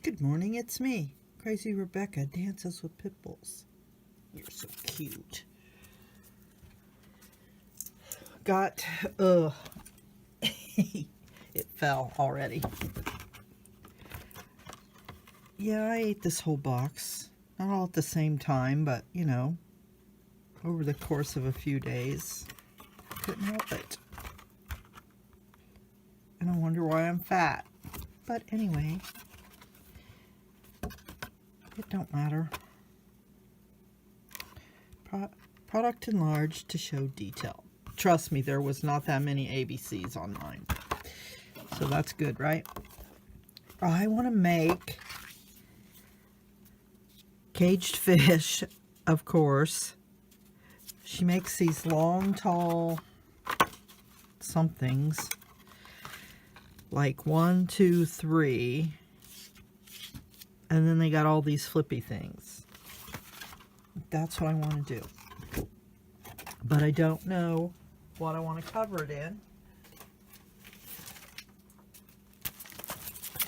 Good morning, it's me, Crazy Rebecca, Dances with Pitbulls. You're so cute. It fell already. Yeah, I ate this whole box. Not all at the same time, but, you know, over the course of a few days. Couldn't help it. And I wonder why I'm fat. But anyway, it don't matter. Product enlarged to show detail. Trust me, there was not that many ABCs on mine. So that's good, right? I want to make caged fish, of course. She makes these long, tall somethings. Like 1, 2, 3. And then they got all these flippy things. That's what I want to do. But I don't know what I want to cover it in.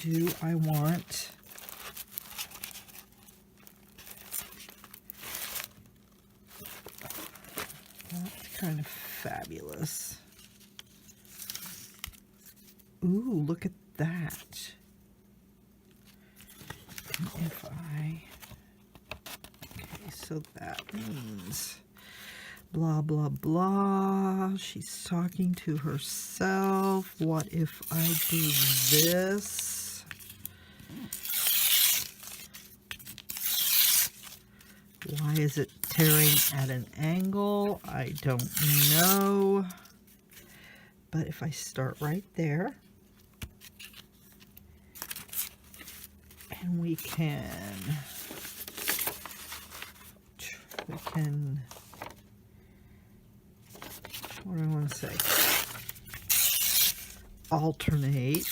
Do I want that's kind of fabulous. Ooh, look at that. And if I, okay, so that means blah, blah, blah. She's talking to herself. What if I do this? Why is it tearing at an angle? I don't know. But if I start right there, and we can what do I want to say? Alternate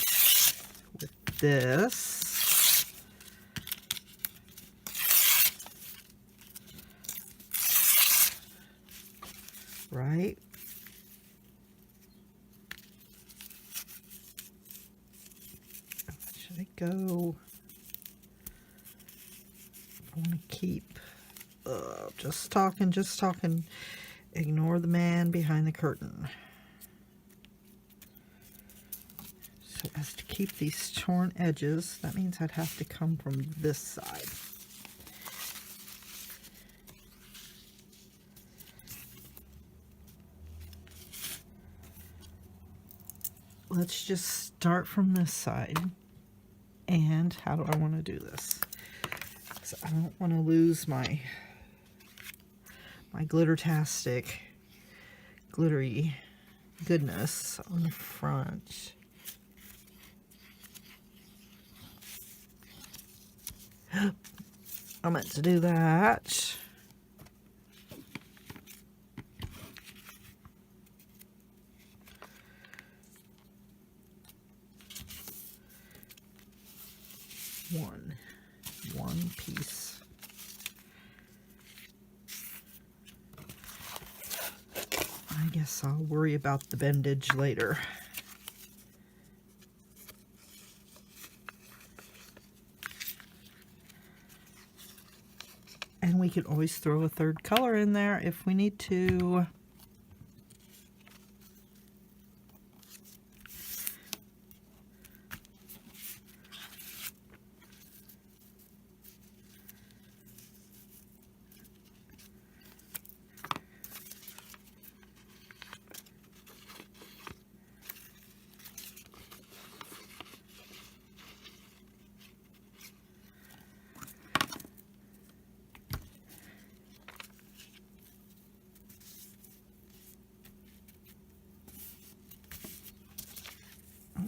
with this. Right? Should I go? I want to keep just talking. Ignore the man behind the curtain. So as to keep these torn edges, that means I'd have to come from this side. Let's just start from this side. And how do I want to do this? So I don't want to lose my glittertastic, glittery goodness on the front. I meant to do that. One piece. I guess I'll worry about the bendage later. And we can always throw a third color in there if we need to.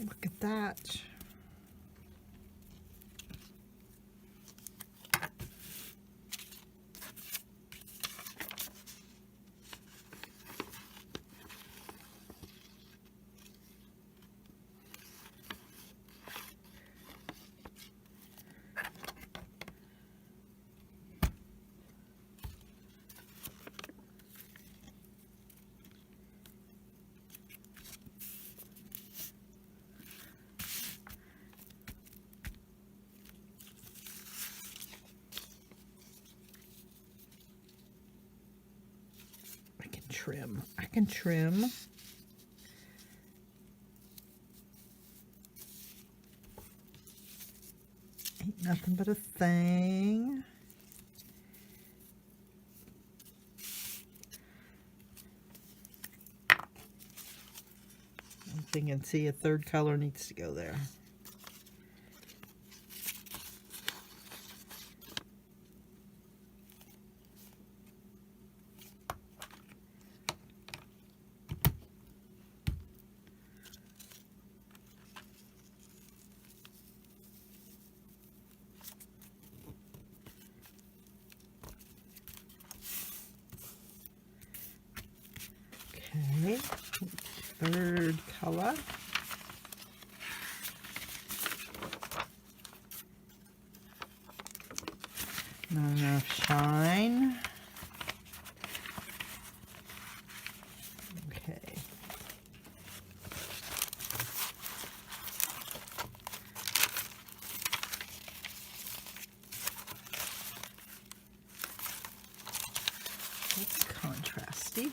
Look at that. trim. I can trim. Ain't nothing but a thing. I'm thinking, see, a third color needs to go there. Okay, third color. Not enough shine. Okay. That's contrasty.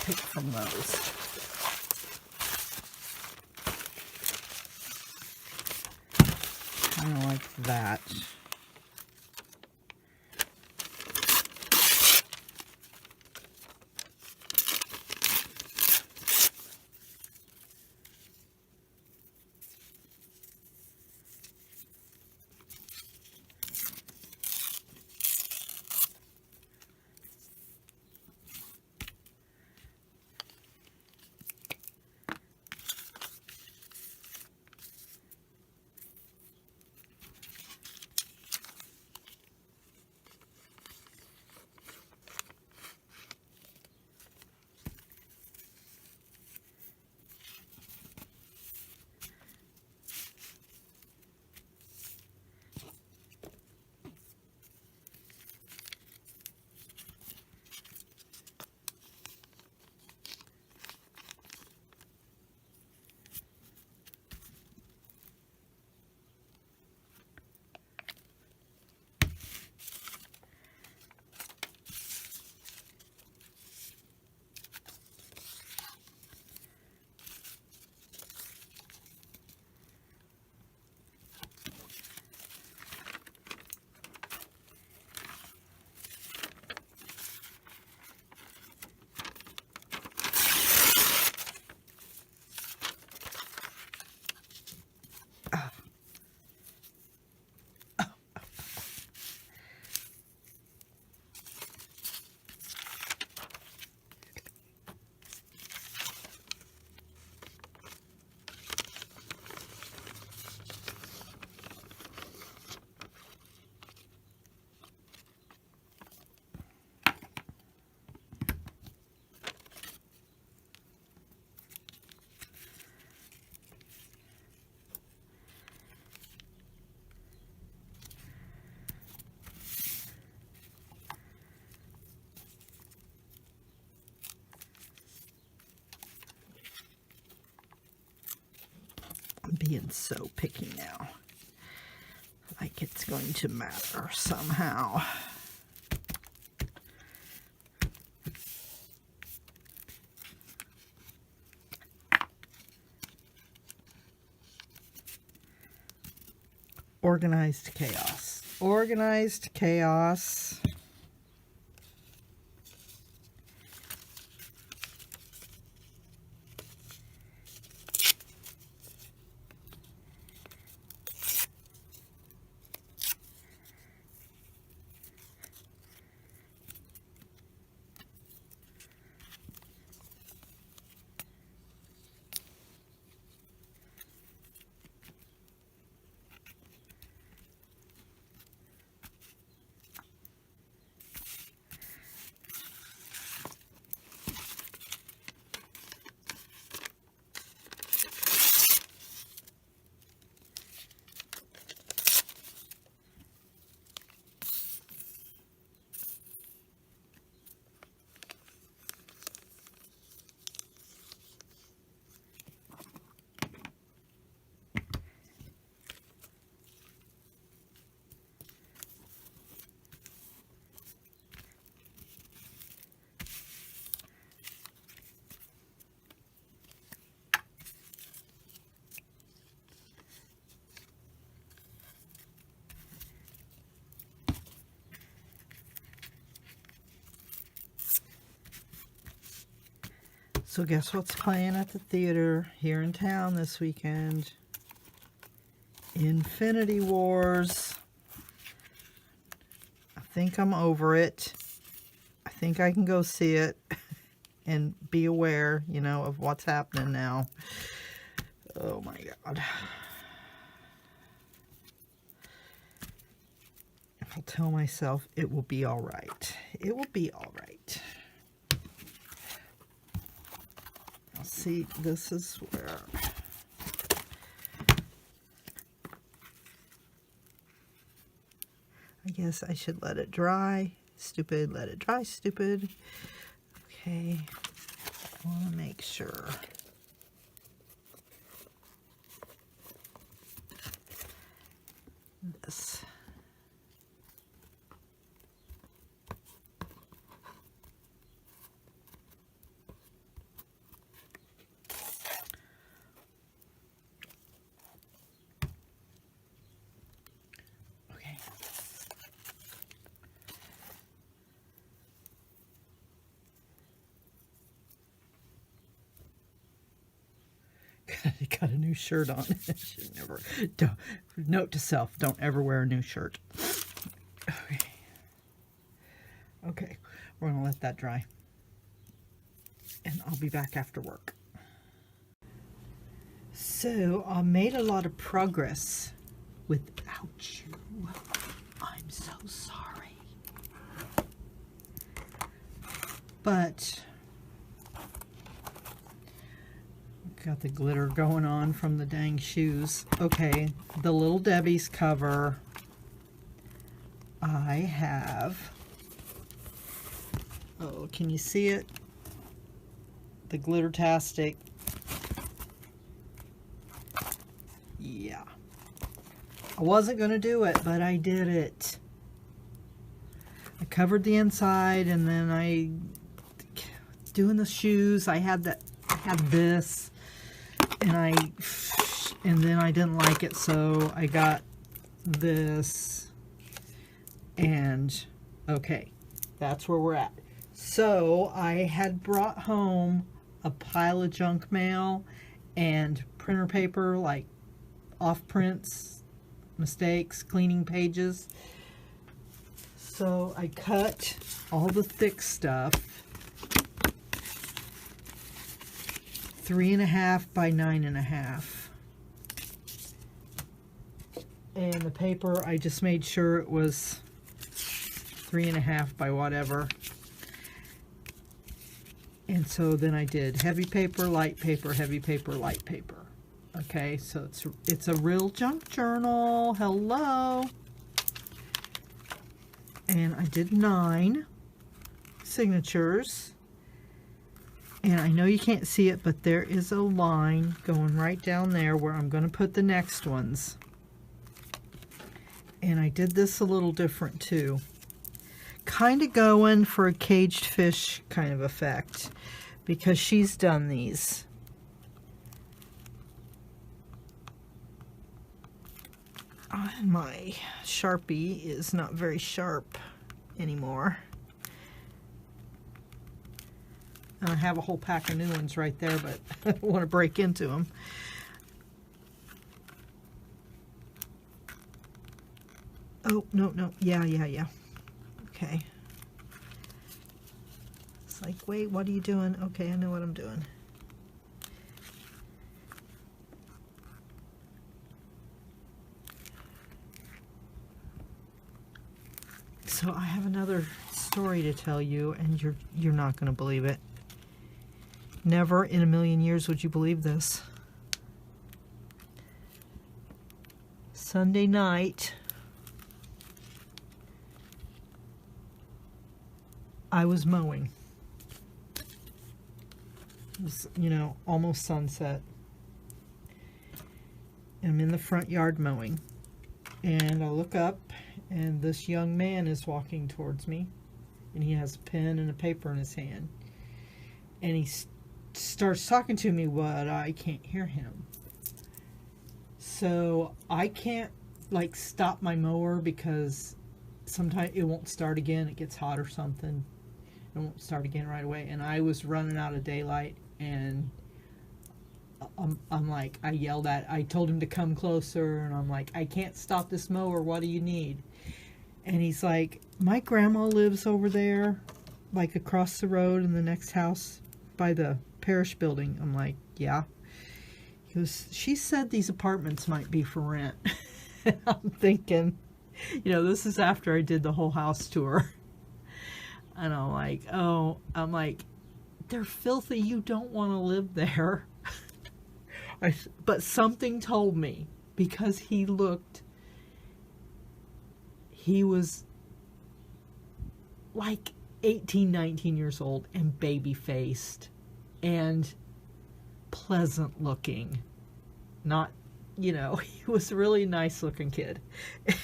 Pick from those. I don't like that. I'm being so picky now. Like it's going to matter somehow. Organized chaos. Organized chaos. So guess what's playing at the theater here in town this weekend? Infinity Wars. I think I'm over it. I think I can go see it and be aware, you know, of what's happening now. Oh my God. I'll tell myself it will be all right. It will be all right. I'll see, this is where... I guess I should let it dry. Stupid, let it dry, stupid. Okay, I want to make sure. This. Okay. Got a new shirt on. Should never. Note to self: don't ever wear a new shirt. Okay. Okay, we're gonna let that dry, and I'll be back after work. So I made a lot of progress without you. I'm so sorry, but. Got the glitter going on from the dang shoes. Okay, the Little Debbie's cover. I have... Oh, can you see it? The Glittertastic. Yeah. I wasn't going to do it, but I did it. I covered the inside, and then doing the shoes, I had this. And then I didn't like it, so I got this, and okay, that's where we're at. So I had brought home a pile of junk mail and printer paper, like off prints, mistakes, cleaning pages. So I cut all the thick stuff, 3.5 by 9.5, and the paper I just made sure it was 3.5 by whatever, and so then I did heavy paper, light paper, heavy paper, light paper. Okay, so it's a real junk journal. Hello. And I did 9 signatures. And I know you can't see it, but there is a line going right down there where I'm going to put the next ones. And I did this a little different too. Kind of going for a caged fish kind of effect, because she's done these. My Sharpie is not very sharp anymore. I have a whole pack of new ones right there, but I don't want to break into them. Oh, no. Yeah. Okay. It's like, wait, what are you doing? Okay, I know what I'm doing. So I have another story to tell you, and you're not going to believe it. Never in a million years would you believe this. Sunday night, I was mowing. It was, you know, almost sunset. I'm in the front yard mowing, and I look up, and this young man is walking towards me, and he has a pen and a paper in his hand, and he starts talking to me, but I can't hear him. So I can't like stop my mower because sometimes it won't start again. It gets hot or something. It won't start again right away. And I was running out of daylight, And I'm like, I told him to come closer, and I'm like, I can't stop this mower, what do you need? And he's like, my grandma lives over there, like across the road in the next house by the parish building. I'm like, yeah. He goes, she said these apartments might be for rent. And I'm thinking, this is after I did the whole house tour. And I'm like, they're filthy, you don't want to live there. But something told me, because he was like 18, 19 years old and baby-faced and pleasant looking. Not, he was a really nice-looking kid.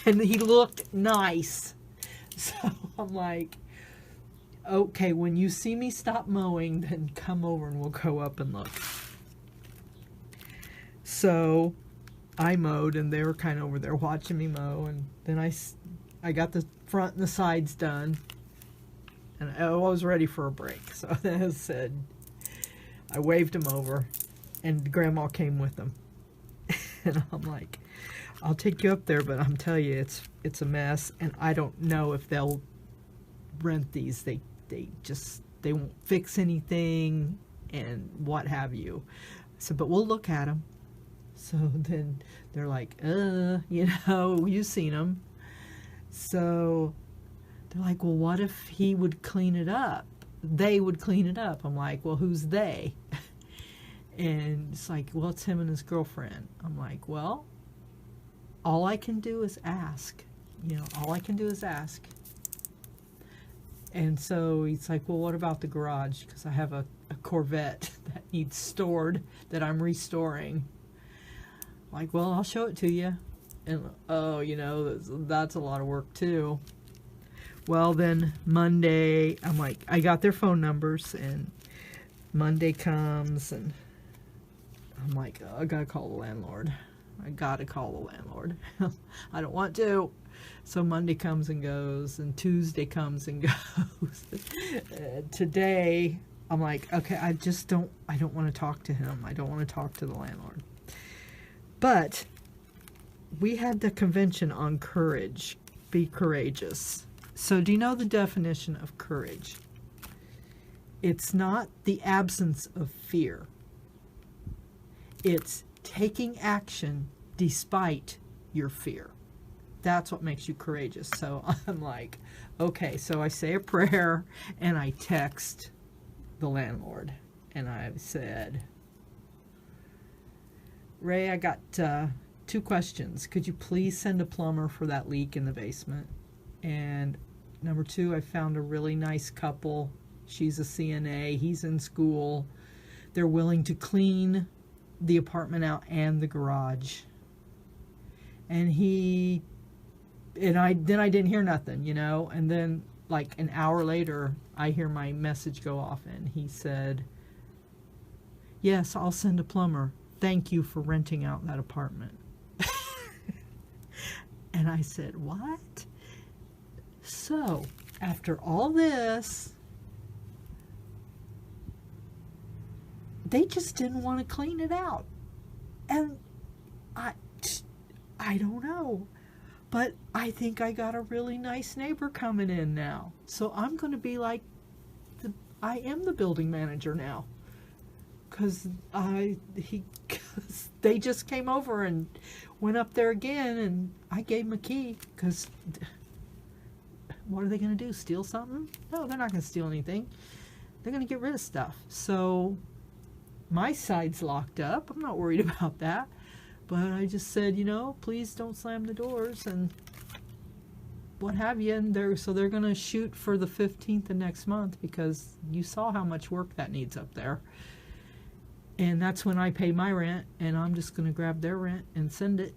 And he looked nice. So I'm like, okay, when you see me stop mowing, then come over and we'll go up and look. So I mowed, and they were kind of over there watching me mow, and then I got the front and the sides done, and I was ready for a break. So I said, I waved him over, and Grandma came with him. And I'm like, I'll take you up there, but I'm telling you, it's a mess, and I don't know if they'll rent these. They won't fix anything and what have you. I said, but we'll look at them. So then they're like, you've seen them. So they're like, well, what if he would clean it up? They would clean it up. I'm like, well, who's they? And it's like, well, it's him and his girlfriend. I'm like, well, all I can do is ask. All I can do is ask. And so he's like, well, what about the garage? Because I have a Corvette that needs stored that I'm restoring. I'm like, well, I'll show it to you. And, that's a lot of work, too. Well, then Monday, I'm like, I got their phone numbers, and Monday comes, and I'm like, oh, I gotta call the landlord. I gotta call the landlord. I don't want to. So Monday comes and goes, and Tuesday comes and goes. Today, I'm like, okay, I don't want to talk to him. I don't want to talk to the landlord. But we had the convention on courage. Be courageous. So do you know the definition of courage? It's not the absence of fear. It's taking action despite your fear. That's what makes you courageous. So I'm like, okay, so I say a prayer and I text the landlord. And I said, Ray, I got 2 questions. Could you please send a plumber for that leak in the basement? And number 2, I found a really nice couple. She's a CNA. He's in school. They're willing to clean the apartment out and the garage. And I didn't hear nothing, And then like an hour later, I hear my message go off, and he said, yes, I'll send a plumber. Thank you for renting out that apartment. And I said, what? So, after all this, they just didn't want to clean it out. And I don't know. But I think I got a really nice neighbor coming in now. So I'm going to be like, I am the building manager now. Because they just came over and went up there again, and I gave them a key. Because what are they going to do? Steal something? No, they're not going to steal anything. They're going to get rid of stuff. So my side's locked up. I'm not worried about that. But I just said, please don't slam the doors and what have you. And they're going to shoot for the 15th of next month, because you saw how much work that needs up there. And that's when I pay my rent, and I'm just going to grab their rent and send it.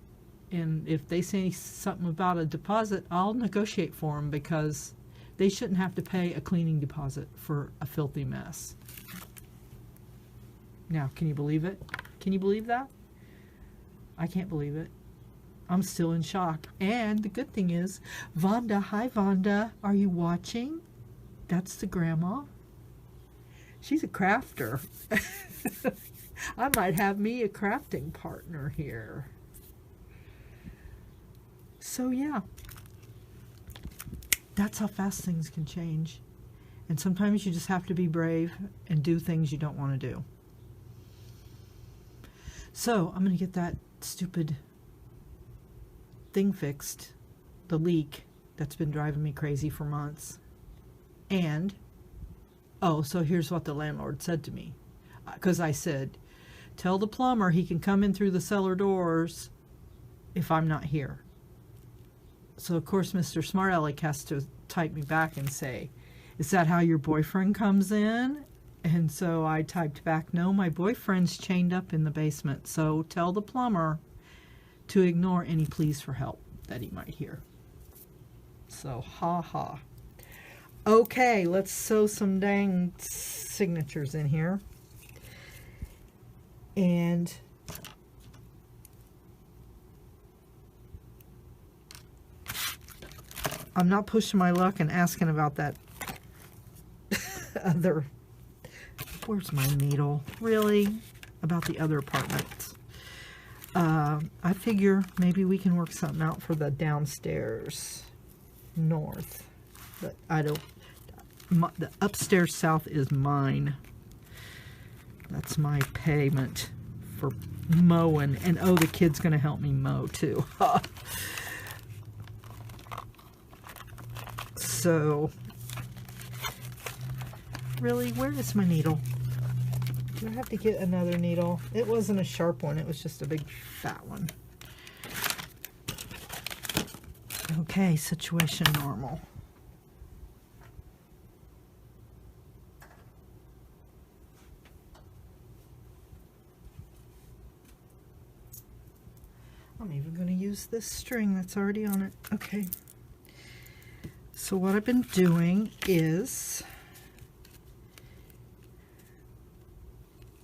And if they say something about a deposit, I'll negotiate for them, because they shouldn't have to pay a cleaning deposit for a filthy mess. Now, can you believe it? Can you believe that? I can't believe it. I'm still in shock. And the good thing is, Vonda, hi Vonda, are you watching? That's the grandma. She's a crafter. I might have me a crafting partner here. So yeah, that's how fast things can change. And sometimes you just have to be brave and do things you don't want to do. So I'm going to get that stupid thing fixed, the leak that's been driving me crazy for months. And, oh, so here's what the landlord said to me. Because I said, tell the plumber he can come in through the cellar doors if I'm not here. So, of course, Mr. Smart Aleck has to type me back and say, is that how your boyfriend comes in? And so I typed back, no, my boyfriend's chained up in the basement. So tell the plumber to ignore any pleas for help that he might hear. So, ha ha. Okay, let's sew some dang signatures in here. And I'm not pushing my luck and asking about that other... Where's my needle? Really? About the other apartments. I figure maybe we can work something out for the downstairs north. But I don't... the upstairs south is mine. That's my payment for mowing. And oh, the kid's going to help me mow too. So... Really, where is my needle? Do I have to get another needle? It wasn't a sharp one, it was just a big fat one. Okay, situation normal. I'm even going to use this string that's already on it. Okay. So what I've been doing is...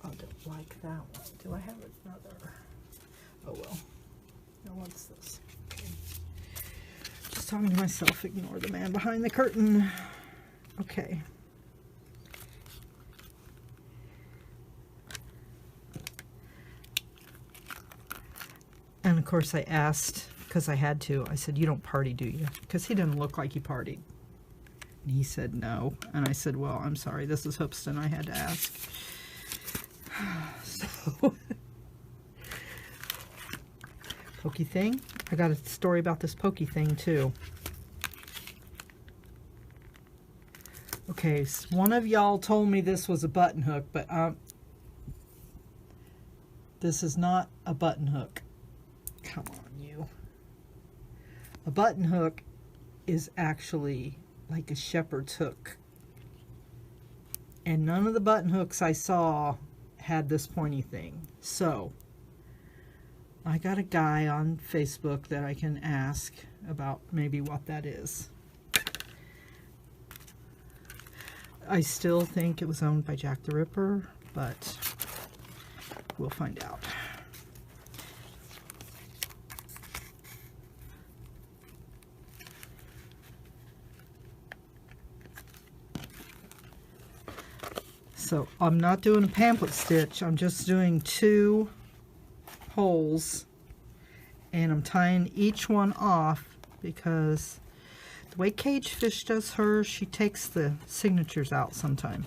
I don't like that one. Do I have another? Oh well. Now what's this? Okay. Just talking to myself. Ignore the man behind the curtain. Okay. And of course I asked, because I had to, I said, you don't party, do you? Because he didn't look like he partied. And he said no. And I said, well, I'm sorry, this is Hoopston, I had to ask. So, pokey thing. I got a story about this pokey thing too. Okay, so one of y'all told me this was a button hook, but this is not a button hook. Come on, you. A button hook is actually like a shepherd's hook. And none of the button hooks I saw had this pointy thing. So I got a guy on Facebook that I can ask about maybe what that is. I still think it was owned by Jack the Ripper, but we'll find out. So I'm not doing a pamphlet stitch, I'm just doing 2 holes, and I'm tying each one off because the way Kagedfish does hers, she takes the signatures out sometime.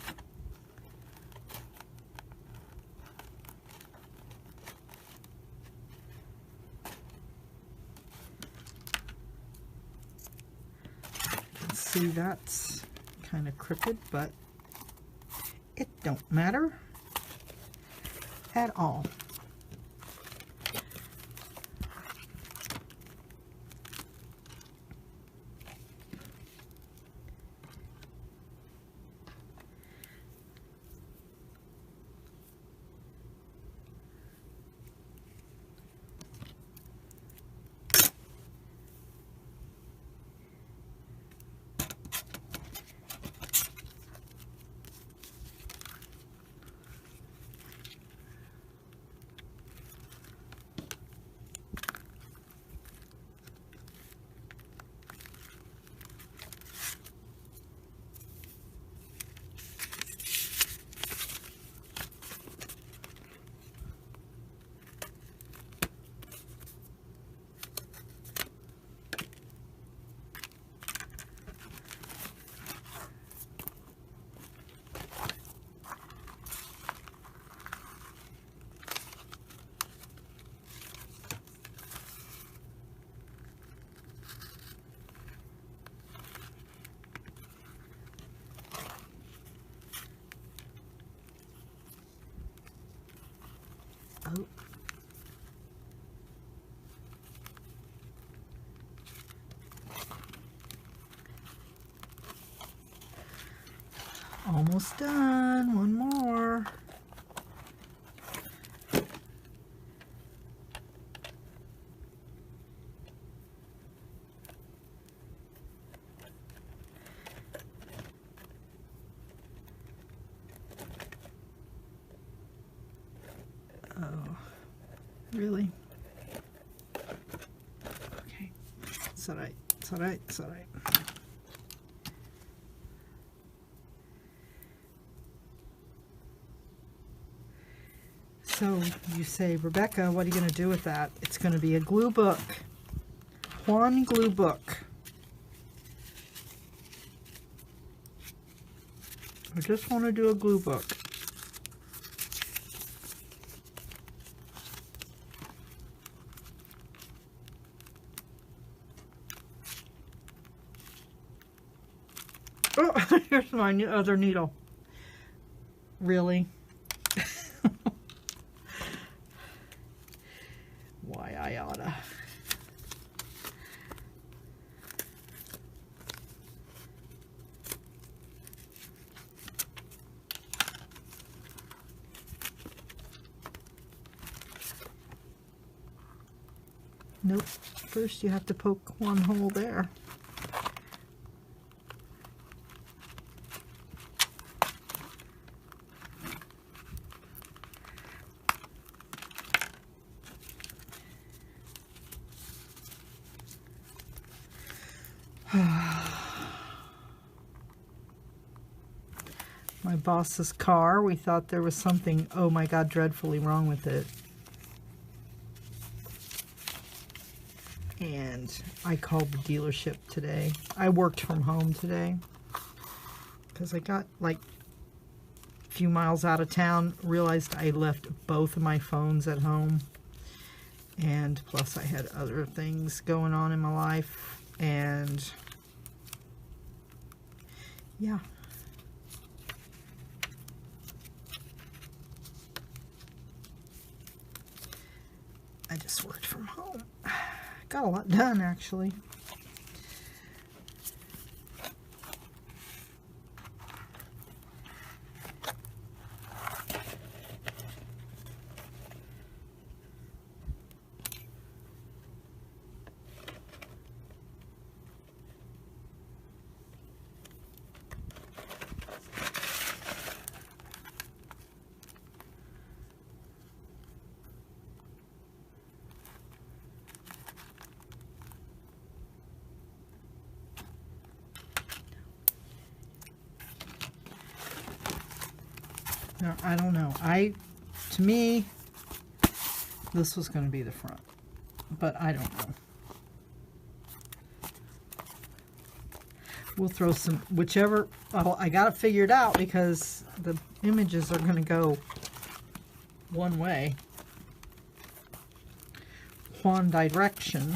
You can see that's kind of crooked, but it don't matter at all. Oh. Almost done. One more. Oh, really? Okay. It's all right. It's all right. It's all right. So you say, Rebecca, what are you going to do with that? It's going to be a glue book. One glue book. I just want to do a glue book. Oh, here's my other needle. Really? Why I oughta. Nope. First you have to poke one hole there. My boss's car, we thought there was something, oh my God, dreadfully wrong with it. And I called the dealership today. I worked from home today because I got like a few miles out of town, realized I left both of my phones at home. And plus I had other things going on in my life. And yeah. I just worked from home. Got a lot done, actually. No, I don't know. To me, this was going to be the front, but I don't know. We'll throw some, whichever, well, I got it figured out because the images are going to go one way, one direction.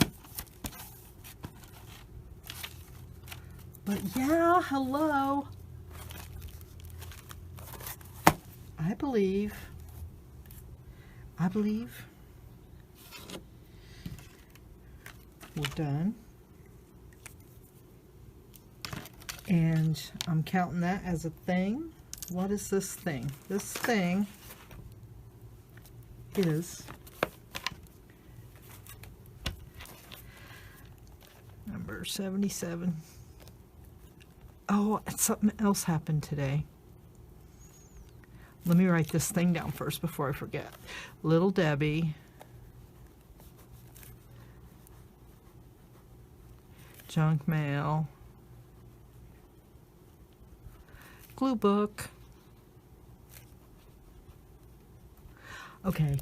But yeah, hello. I believe we're done. And I'm counting that as a thing. What is this thing? This thing is number 77. Oh, something else happened today. Let me write this thing down first before I forget. Little Debbie. Junk mail. Glue book. Okay.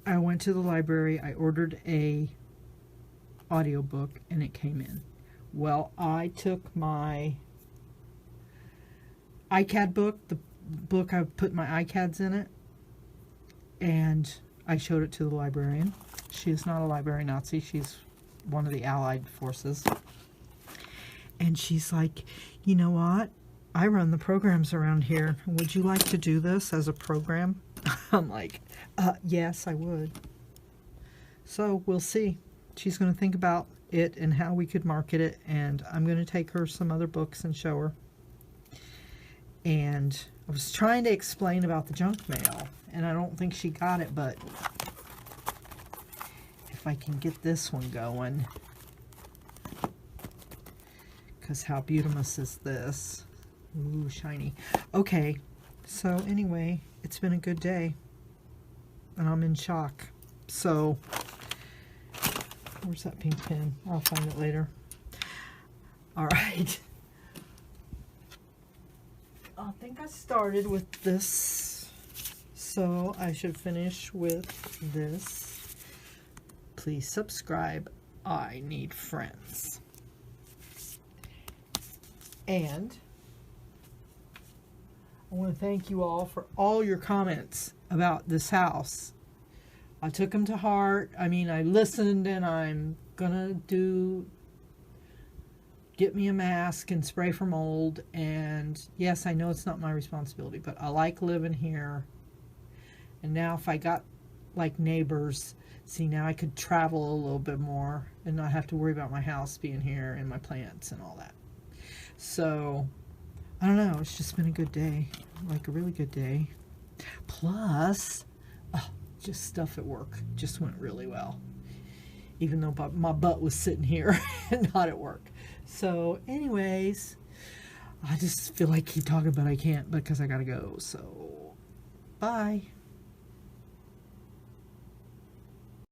I went to the library. I ordered a audiobook and it came in. Well, I took my iCAD book, the book I put my iCADs in it, and I showed it to the librarian. She is not a library Nazi. She's one of the Allied forces. And she's like, you know what? I run the programs around here. Would you like to do this as a program? I'm like, yes, I would. So we'll see. She's going to think about it and how we could market it, and I'm going to take her some other books and show her. And I was trying to explain about the junk mail, and I don't think she got it, but if I can get this one going, because how beautiful is this? Ooh, shiny. Okay, so anyway, it's been a good day, and I'm in shock. So, where's that pink pen? I'll find it later. All right. I think I started with this, so I should finish with this. Please subscribe. I need friends. And I want to thank you all for all your comments about this house. I took them to heart. I mean, I listened, and I'm gonna get me a mask and spray for mold. And yes, I know it's not my responsibility, but I like living here. And now if I got like neighbors, see, now I could travel a little bit more and not have to worry about my house being here and my plants and all that. So I don't know, it's just been a good day, like a really good day. Plus, just stuff at work just went really well, even though my butt was sitting here and not at work. So anyways, I just feel like keep talking, but I can't because I gotta go. So bye.